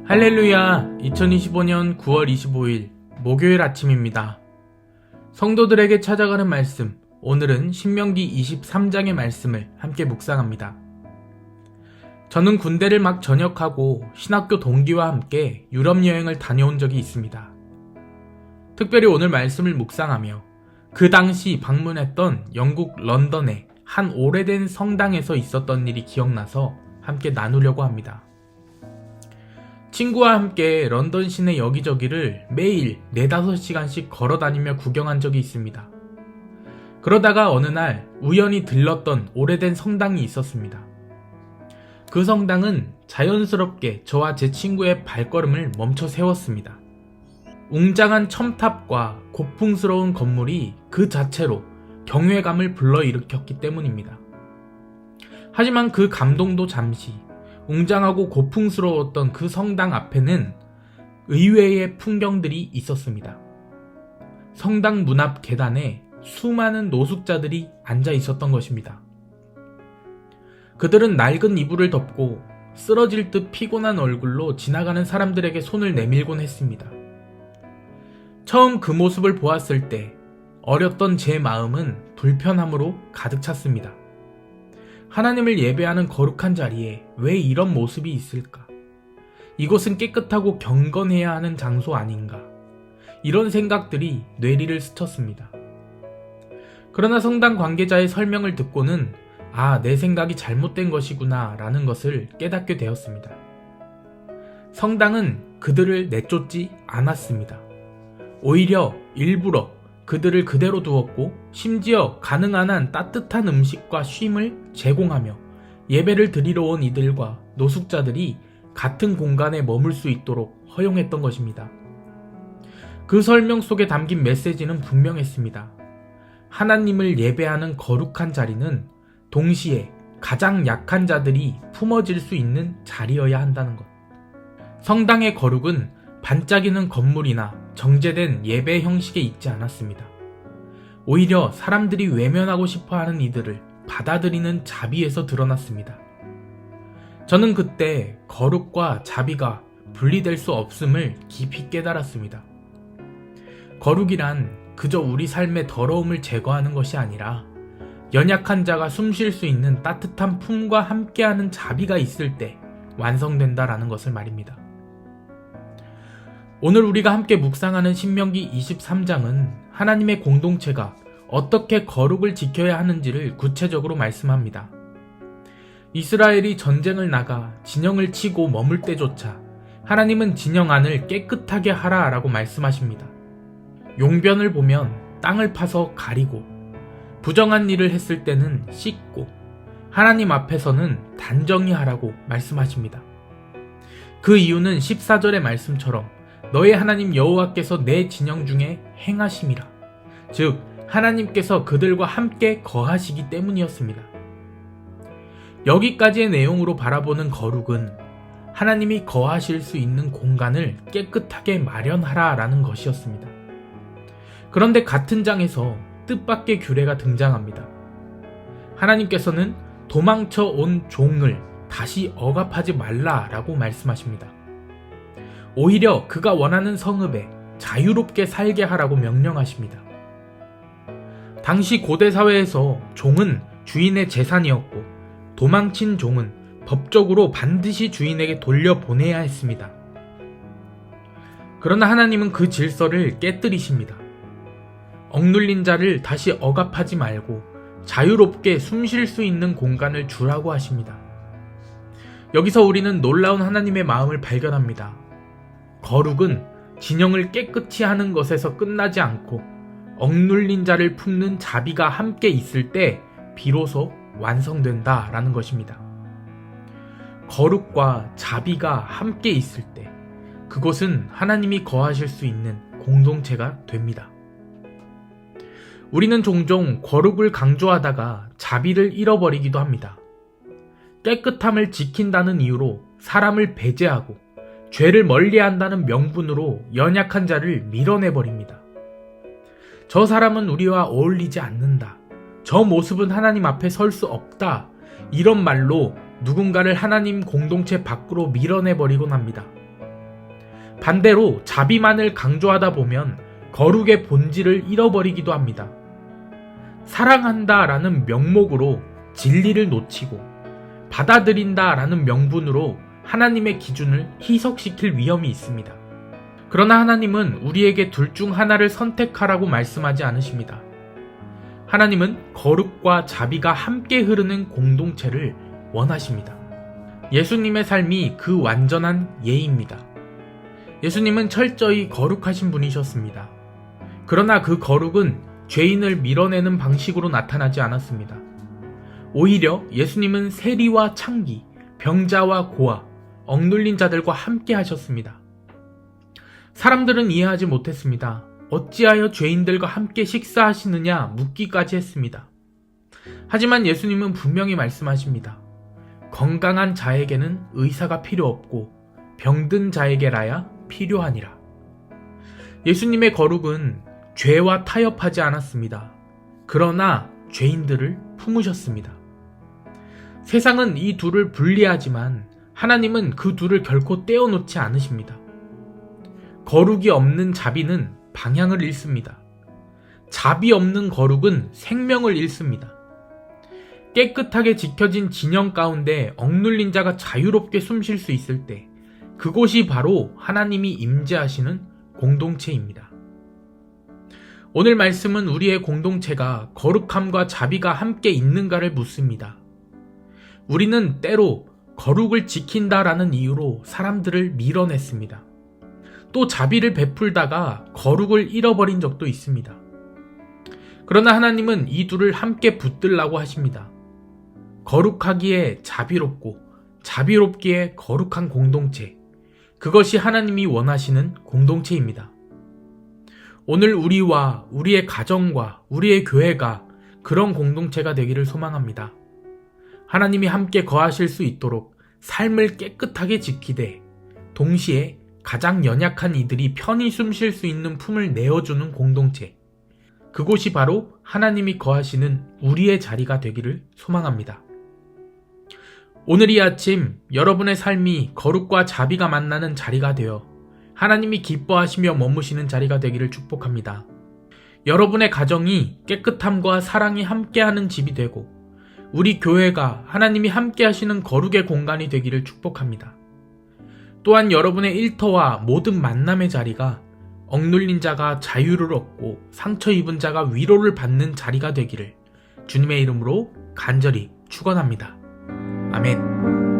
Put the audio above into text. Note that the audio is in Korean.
할렐루야! 2025년 9월 25일 목요일 아침입니다. 성도들에게 찾아가는 말씀, 오늘은 신명기 23장의 말씀을 함께 묵상합니다. 저는 군대를 막 전역하고 신학교 동기와 함께 유럽 여행을 다녀온 적이 있습니다. 특별히 오늘 말씀을 묵상하며 그 당시 방문했던 영국 런던의 한 오래된 성당에서 있었던 일이 기억나서 함께 나누려고 합니다. 친구와 함께 런던 시내 여기저기를 매일 4-5시간씩 걸어다니며 구경한 적이 있습니다. 그러다가 어느 날 우연히 들렀던 오래된 성당이 있었습니다. 그 성당은 자연스럽게 저와 제 친구의 발걸음을 멈춰 세웠습니다. 웅장한 첨탑과 고풍스러운 건물이 그 자체로 경외감을 불러일으켰기 때문입니다. 하지만 그 감동도 잠시, 웅장하고 고풍스러웠던 그 성당 앞에는 의외의 풍경들이 있었습니다. 성당 문 앞 계단에 수많은 노숙자들이 앉아 있었던 것입니다. 그들은 낡은 이불을 덮고 쓰러질 듯 피곤한 얼굴로 지나가는 사람들에게 손을 내밀곤 했습니다. 처음 그 모습을 보았을 때 어렸던 제 마음은 불편함으로 가득 찼습니다. 하나님을 예배하는 거룩한 자리에 왜 이런 모습이 있을까? 이곳은 깨끗하고 경건해야 하는 장소 아닌가? 이런 생각들이 뇌리를 스쳤습니다. 그러나 성당 관계자의 설명을 듣고는 내 생각이 잘못된 것이구나 라는 것을 깨닫게 되었습니다. 성당은 그들을 내쫓지 않았습니다. 오히려 일부러 그들을 그대로 두었고 심지어 가능한 한 따뜻한 음식과 쉼을 제공하며 예배를 드리러 온 이들과 노숙자들이 같은 공간에 머물 수 있도록 허용했던 것입니다. 그 설명 속에 담긴 메시지는 분명했습니다. 하나님을 예배하는 거룩한 자리는 동시에 가장 약한 자들이 품어질 수 있는 자리여야 한다는 것. 성당의 거룩은 반짝이는 건물이나 정제된 예배 형식에 있지 않았습니다. 오히려 사람들이 외면하고 싶어하는 이들을 받아들이는 자비에서 드러났습니다. 저는 그때 거룩과 자비가 분리될 수 없음을 깊이 깨달았습니다. 거룩이란 그저 우리 삶의 더러움을 제거하는 것이 아니라 연약한 자가 숨 쉴 수 있는 따뜻한 품과 함께하는 자비가 있을 때 완성된다라는 것을 말입니다. 오늘 우리가 함께 묵상하는 신명기 23장은 하나님의 공동체가 어떻게 거룩을 지켜야 하는지를 구체적으로 말씀합니다. 이스라엘이 전쟁을 나가 진영을 치고 머물 때조차 하나님은 진영 안을 깨끗하게 하라 라고 말씀하십니다. 용변을 보면 땅을 파서 가리고 부정한 일을 했을 때는 씻고 하나님 앞에서는 단정히 하라고 말씀하십니다. 그 이유는 14절의 말씀처럼 너의 하나님 여호와께서 내 진영 중에 행하심이라. 즉 하나님께서 그들과 함께 거하시기 때문이었습니다. 여기까지의 내용으로 바라보는 거룩은 하나님이 거하실 수 있는 공간을 깨끗하게 마련하라 라는 것이었습니다. 그런데 같은 장에서 뜻밖의 규례가 등장합니다. 하나님께서는 도망쳐 온 종을 다시 억압하지 말라라고 말씀하십니다. 오히려 그가 원하는 성읍에 자유롭게 살게 하라고 명령하십니다. 당시 고대 사회에서 종은 주인의 재산이었고 도망친 종은 법적으로 반드시 주인에게 돌려보내야 했습니다. 그러나 하나님은 그 질서를 깨뜨리십니다. 억눌린 자를 다시 억압하지 말고 자유롭게 숨 쉴 수 있는 공간을 주라고 하십니다. 여기서 우리는 놀라운 하나님의 마음을 발견합니다. 거룩은 진영을 깨끗이 하는 것에서 끝나지 않고 억눌린 자를 품는 자비가 함께 있을 때 비로소 완성된다라는 것입니다. 거룩과 자비가 함께 있을 때 그곳은 하나님이 거하실 수 있는 공동체가 됩니다. 우리는 종종 거룩을 강조하다가 자비를 잃어버리기도 합니다. 깨끗함을 지킨다는 이유로 사람을 배제하고 죄를 멀리한다는 명분으로 연약한 자를 밀어내버립니다. 저 사람은 우리와 어울리지 않는다. 저 모습은 하나님 앞에 설 수 없다. 이런 말로 누군가를 하나님 공동체 밖으로 밀어내버리곤 합니다. 반대로 자비만을 강조하다 보면 거룩의 본질을 잃어버리기도 합니다. 사랑한다 라는 명목으로 진리를 놓치고 받아들인다 라는 명분으로 하나님의 기준을 희석시킬 위험이 있습니다. 그러나 하나님은 우리에게 둘 중 하나를 선택하라고 말씀하지 않으십니다. 하나님은 거룩과 자비가 함께 흐르는 공동체를 원하십니다. 예수님의 삶이 그 완전한 예입니다. 예수님은 철저히 거룩하신 분이셨습니다. 그러나 그 거룩은 죄인을 밀어내는 방식으로 나타나지 않았습니다. 오히려 예수님은 세리와 창기, 병자와 고아, 억눌린 자들과 함께 하셨습니다. 사람들은 이해하지 못했습니다. 어찌하여 죄인들과 함께 식사하시느냐 묻기까지 했습니다. 하지만 예수님은 분명히 말씀하십니다. 건강한 자에게는 의사가 필요 없고 병든 자에게라야 필요하니라. 예수님의 거룩은 죄와 타협하지 않았습니다. 그러나 죄인들을 품으셨습니다. 세상은 이 둘을 분리하지만 하나님은 그 둘을 결코 떼어놓지 않으십니다. 거룩이 없는 자비는 방향을 잃습니다. 자비 없는 거룩은 생명을 잃습니다. 깨끗하게 지켜진 진영 가운데 억눌린 자가 자유롭게 숨 쉴 수 있을 때 그곳이 바로 하나님이 임재하시는 공동체입니다. 오늘 말씀은 우리의 공동체가 거룩함과 자비가 함께 있는가를 묻습니다. 우리는 때로 거룩을 지킨다라는 이유로 사람들을 밀어냈습니다. 또 자비를 베풀다가 거룩을 잃어버린 적도 있습니다. 그러나 하나님은 이 둘을 함께 붙들라고 하십니다. 거룩하기에 자비롭고 자비롭기에 거룩한 공동체, 그것이 하나님이 원하시는 공동체입니다. 오늘 우리와 우리의 가정과 우리의 교회가 그런 공동체가 되기를 소망합니다. 하나님이 함께 거하실 수 있도록 삶을 깨끗하게 지키되 동시에 가장 연약한 이들이 편히 숨 쉴 수 있는 품을 내어주는 공동체, 그곳이 바로 하나님이 거하시는 우리의 자리가 되기를 소망합니다. 오늘 이 아침 여러분의 삶이 거룩과 자비가 만나는 자리가 되어 하나님이 기뻐하시며 머무시는 자리가 되기를 축복합니다. 여러분의 가정이 깨끗함과 사랑이 함께하는 집이 되고 우리 교회가 하나님이 함께하시는 거룩의 공간이 되기를 축복합니다. 또한 여러분의 일터와 모든 만남의 자리가 억눌린 자가 자유를 얻고 상처 입은 자가 위로를 받는 자리가 되기를 주님의 이름으로 간절히 축원합니다. 아멘.